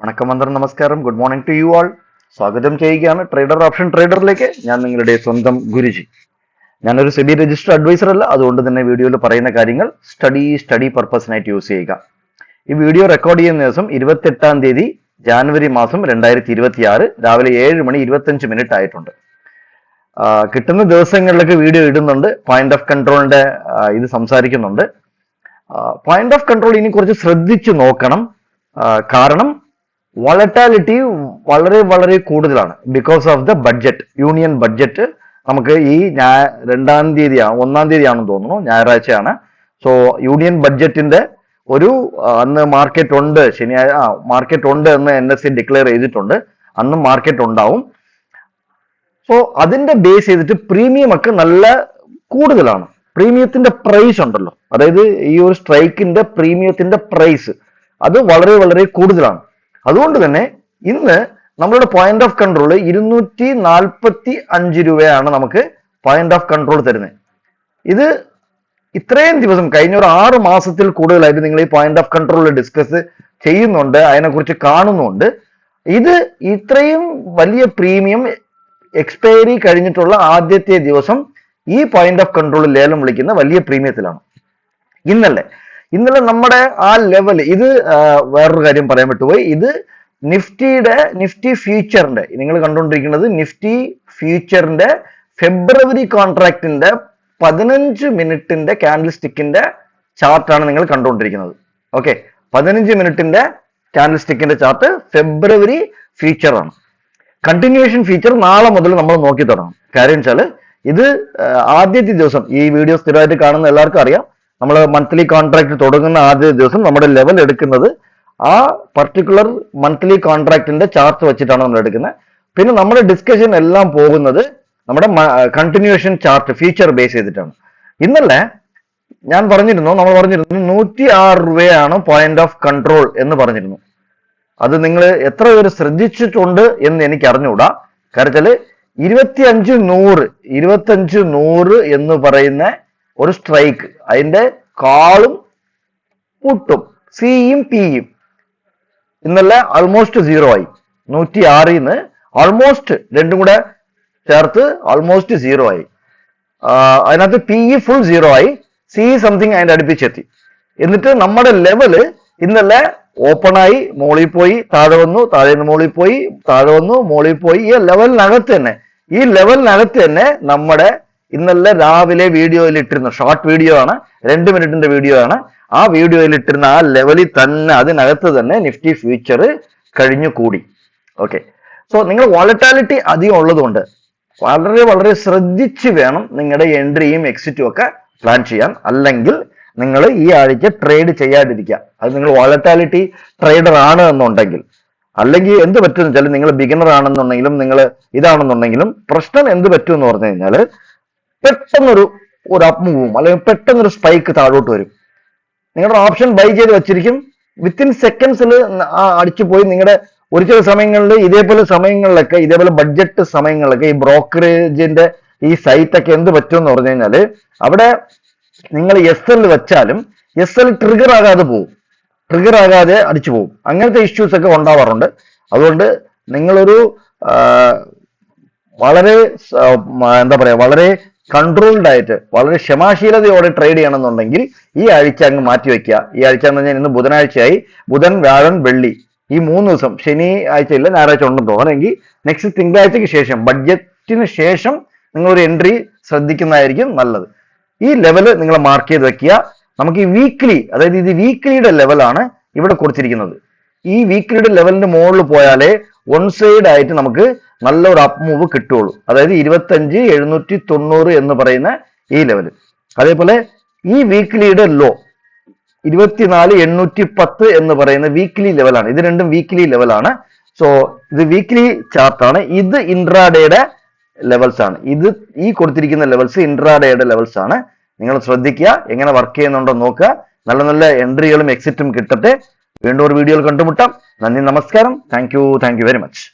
വണക്കം വന്ദനം നമസ്കാരം good morning to you all. സ്വാഗതം ചെയ്യുകയാണ് ട്രേഡർ ഓപ്ഷൻ ട്രേഡറിലേക്ക്. ഞാൻ നിങ്ങളുടെ സ്വന്തം ഗുരുജി. ഞാനൊരു സെബി രജിസ്റ്റർ അഡ്വൈസർ അല്ല, അതുകൊണ്ട് തന്നെ വീഡിയോയിൽ പറയുന്ന കാര്യങ്ങൾ സ്റ്റഡി പർപ്പസിനായിട്ട് യൂസ് ചെയ്യുക. ഈ വീഡിയോ റെക്കോർഡ് ചെയ്യുന്ന ദിവസം 28 തീയതി ജാനുവരി മാസം 2026 രാവിലെ 7:25 ആയിട്ടുണ്ട്. കിട്ടുന്ന ദിവസങ്ങളിലൊക്കെ വീഡിയോ ഇടുന്നുണ്ട്. പോയിന്റ് ഓഫ് കൺട്രോളിന്റെ ഇത് സംസാരിക്കുന്നുണ്ട്. പോയിന്റ് ഓഫ് കൺട്രോൾ ഇനി കുറച്ച് ശ്രദ്ധിച്ചു നോക്കണം. കാരണം വോളറ്റാലിറ്റി വളരെ വളരെ കൂടുതലാണ്. Because of the budget, union budget നമുക്ക് ഈ 1 തീയതി ആണെന്ന് തോന്നുന്നു, ഞായറാഴ്ചയാണ്. സോ യൂണിയൻ ബഡ്ജറ്റിന്റെ ഒരു അന്ന് മാർക്കറ്റ് ഉണ്ട്, മാർക്കറ്റ് ഉണ്ട് എന്ന് NSE ഡിക്ലെയർ ചെയ്തിട്ടുണ്ട്. അന്നും മാർക്കറ്റ് ഉണ്ടാവും. സോ അതിന്റെ ബേസ് ചെയ്തിട്ട് പ്രീമിയം ഒക്കെ നല്ല കൂടുതലാണ്. പ്രീമിയത്തിന്റെ പ്രൈസ് ഉണ്ടല്ലോ, അതായത് ഈ ഒരു സ്ട്രൈക്കിന്റെ പ്രീമിയത്തിന്റെ പ്രൈസ് അത് വളരെ വളരെ കൂടുതലാണ്. അതുകൊണ്ട് തന്നെ ഇന്ന് നമ്മളുടെ പോയിന്റ് ഓഫ് കൺട്രോൾ 245 രൂപയാണ് നമുക്ക് പോയിന്റ് ഓഫ് കൺട്രോൾ തരുന്നത്. ഇത് ഇത്രയും ദിവസം കഴിഞ്ഞ ഒരു 6 മാസത്തിൽ കൂടുതലായിട്ട് നിങ്ങൾ ഈ പോയിന്റ് ഓഫ് കൺട്രോൾ ഡിസ്കസ് ചെയ്യുന്നുണ്ട്, അതിനെക്കുറിച്ച് കാണുന്നുണ്ട്. ഇത് ഇത്രയും വലിയ പ്രീമിയം എക്സ്പയറി കഴിഞ്ഞിട്ടുള്ള ആദ്യത്തെ ദിവസം ഈ പോയിന്റ് ഓഫ് കൺട്രോൾ ലേലം വിളിക്കുന്ന വലിയ പ്രീമിയത്തിലാണ്. ഇന്നലെ നമ്മുടെ ആ ലെവൽ, ഇത് വേറൊരു കാര്യം പറയാൻ വിട്ടുപോയി. ഇത് നിഫ്റ്റി ഫ്യൂച്ചറിന്റെ, നിങ്ങൾ കണ്ടുകൊണ്ടിരിക്കുന്നത് നിഫ്റ്റി ഫ്യൂച്ചറിന്റെ ഫെബ്രുവരി കോൺട്രാക്ടിന്റെ 15 മിനിറ്റിന്റെ കാൻഡിൽ സ്റ്റിക്കിന്റെ ചാർട്ടാണ് നിങ്ങൾ കണ്ടുകൊണ്ടിരിക്കുന്നത്. ഓക്കെ, 15 മിനിറ്റിന്റെ കാൻഡിൽ സ്റ്റിക്കിന്റെ ചാർട്ട് ഫെബ്രുവരി ഫ്യൂച്ചറാണ്. കണ്ടിന്യൂവേഷൻ ഫീച്ചർ നാളെ മുതൽ നമ്മൾ നോക്കി തുടങ്ങും. കാര്യം വെച്ചാൽ ഇത് ആദ്യത്തെ ദിവസം, ഈ വീഡിയോ സ്ഥിരമായിട്ട് കാണുന്ന എല്ലാവർക്കും അറിയാം, നമ്മൾ മന്ത്ലി കോൺട്രാക്ട് തുടങ്ങുന്ന ആദ്യ ദിവസം നമ്മുടെ ലെവൽ എടുക്കുന്നത് ആ പർട്ടിക്കുലർ മന്ത്ലി കോൺട്രാക്ടിന്റെ ചാർട്ട് വെച്ചിട്ടാണ് നമ്മൾ എടുക്കുന്നത്. പിന്നെ നമ്മുടെ ഡിസ്കഷൻ എല്ലാം പോകുന്നത് നമ്മുടെ കണ്ടിന്യൂവേഷൻ ചാർട്ട് ഫീച്ചർ ബേസ് ചെയ്തിട്ടാണ്. ഇന്നലെ നമ്മൾ പറഞ്ഞിരുന്നു 106 രൂപയാണ് പോയിന്റ് ഓഫ് കൺട്രോൾ എന്ന് പറഞ്ഞിരുന്നു. അത് നിങ്ങൾ എത്ര പേര് ശ്രദ്ധിച്ചിട്ടുണ്ട് എന്ന് എനിക്ക് അറിഞ്ഞുകൂടാ. കാരണം 25-100 എന്ന് പറയുന്ന ഒരു സ്ട്രൈക്ക്, അതിന്റെ കാളും പുട്ടും സിയും പിയും ഇന്നലെ ആൾമോസ്റ്റ് 0 ആയി. 106 ആൾമോസ്റ്റ് രണ്ടും കൂടെ ചേർത്ത് ആൾമോസ്റ്റ് 0 ആയി. അതിനകത്ത് പി ഫുൾ 0 ആയി, സി സംതിങ് അതിന്റെ അടുപ്പിച്ചെത്തി. എന്നിട്ട് നമ്മുടെ ലെവല് ഇന്നലെ ഓപ്പണായി, മോളിൽ പോയി, താഴെ വന്നു, താഴെ നിന്ന് മോളിൽ പോയി, താഴെ വന്നു, മോളിൽ പോയി. ഈ ലെവലിനകത്ത് തന്നെ നമ്മുടെ ഇന്നലെ രാവിലെ വീഡിയോയിൽ ഇട്ടിരുന്ന ഷോർട്ട് വീഡിയോ ആണ്, 2 മിനിറ്റിന്റെ വീഡിയോ ആണ്. ആ വീഡിയോയിൽ ഇട്ടിരുന്ന ആ ലെവലിൽ തന്നെ, അതിനകത്ത് തന്നെ നിഫ്റ്റി ഫ്യൂച്ചർ കഴിഞ്ഞു കൂടി. ഓക്കെ, സോ നിങ്ങൾ വോളറ്റാലിറ്റി അധികം ഉള്ളതുകൊണ്ട് വളരെ വളരെ ശ്രദ്ധിച്ച് വേണം നിങ്ങളുടെ എൻട്രിയും എക്സിറ്റും ഒക്കെ പ്ലാൻ ചെയ്യാൻ. അല്ലെങ്കിൽ നിങ്ങൾ ഈ ആഴ്ച ട്രേഡ് ചെയ്യാതിരിക്കുക. അത് നിങ്ങൾ വോളറ്റാലിറ്റി ട്രേഡർ ആണ് എന്നുണ്ടെങ്കിൽ. അല്ലെങ്കിൽ എന്ത് പറ്റുമെന്ന് വെച്ചാൽ, നിങ്ങൾ ബിഗിനർ ആണെന്നുണ്ടെങ്കിലും നിങ്ങൾ ഇതാണെന്നുണ്ടെങ്കിലും പ്രശ്നം എന്ത് പറ്റുമെന്ന് പറഞ്ഞു കഴിഞ്ഞാൽ, പെട്ടെന്നൊരു അപ്പ് മൂവും അല്ലെങ്കിൽ പെട്ടെന്നൊരു സ്പൈക്ക് താഴോട്ട് വരും. നിങ്ങളുടെ ഓപ്ഷൻ ബൈ ചെയ്ത് വെച്ചിരിക്കും, വിത്തിൻ സെക്കൻഡ്സിൽ അടിച്ചു പോയി. നിങ്ങളുടെ ഒരു ചില സമയങ്ങളിൽ ഇതേപോലെ ബഡ്ജറ്റ് സമയങ്ങളിലൊക്കെ ഈ ബ്രോക്കറേജിന്റെ ഈ സൈറ്റൊക്കെ എന്ത് പറ്റുമെന്ന് പറഞ്ഞു കഴിഞ്ഞാൽ, അവിടെ നിങ്ങൾ SL വെച്ചാലും SL ട്രിഗർ ആകാതെ അടിച്ചു പോകും. അങ്ങനത്തെ ഇഷ്യൂസ് ഒക്കെ ഉണ്ടാവാറുണ്ട്. അതുകൊണ്ട് നിങ്ങളൊരു വളരെ വളരെ കൺട്രോൾഡ് ആയിട്ട് വളരെ ക്ഷമാശീലതയോടെ ട്രേഡ് ചെയ്യണമെന്നുണ്ടെങ്കിൽ ഈ ആഴ്ച അങ്ങ് മാറ്റി വെക്കുക. ഈ ആഴ്ച എന്ന് പറഞ്ഞാൽ ഇന്ന് ബുധനാഴ്ചയായി, ബുധൻ, വ്യാഴൻ, വെള്ളി ഈ 3 ദിവസം, ശനി ആഴ്ച ഇല്ല, ഞായറാഴ്ച ഉണ്ടെന്ന് തോന്നുന്നെങ്കിൽ നെക്സ്റ്റ് തിങ്കളാഴ്ചക്ക് ശേഷം, ബഡ്ജറ്റിന് ശേഷം നിങ്ങളൊരു എൻട്രി ശ്രദ്ധിക്കുന്നതായിരിക്കും നല്ലത്. ഈ ലെവല് നിങ്ങൾ മാർക്ക് ചെയ്ത് വെക്കുക. നമുക്ക് ഈ വീക്ക്ലി, അതായത് ഇത് വീക്ക്ലിയുടെ ലെവലാണ് ഇവിടെ കൊടുത്തിരിക്കുന്നത്. ഈ വീക്ക്ലിയുടെ ലെവലിന്റെ മുകളിൽ പോയാലേ വൺ സൈഡ് ആയിട്ട് നമുക്ക് നല്ലൊരു അപ്പ് മൂവ് കിട്ടുള്ളൂ. അതായത് 25,790 എന്ന് പറയുന്ന ഈ ലെവൽ. അതേപോലെ ഈ വീക്ക്ലിയുടെ ലോ 24,810 എന്ന് പറയുന്ന വീക്ക്ലി ലെവലാണ്. ഇത് രണ്ടും വീക്ക്ലി ലെവലാണ്. സോ ഇത് വീക്ക്ലി ചാർട്ടാണ്. ഇത് ഇൻട്രാഡേയുടെ ലെവൽസ് ആണ്. ഈ കൊടുത്തിരിക്കുന്ന ലെവൽസ് ഇൻട്രാഡേയുടെ ലെവൽസ് ആണ്. നിങ്ങൾ ശ്രദ്ധിക്കുക, എങ്ങനെ വർക്ക് ചെയ്യുന്നുണ്ടോ നോക്കുക. നല്ല നല്ല എൻട്രികളും എക്സിറ്റും കിട്ടട്ടെ. വീണ്ടും ഒരു വീഡിയോയിൽ കണ്ടുമുട്ടാം. നന്ദി, നമസ്കാരം. Thank you very much.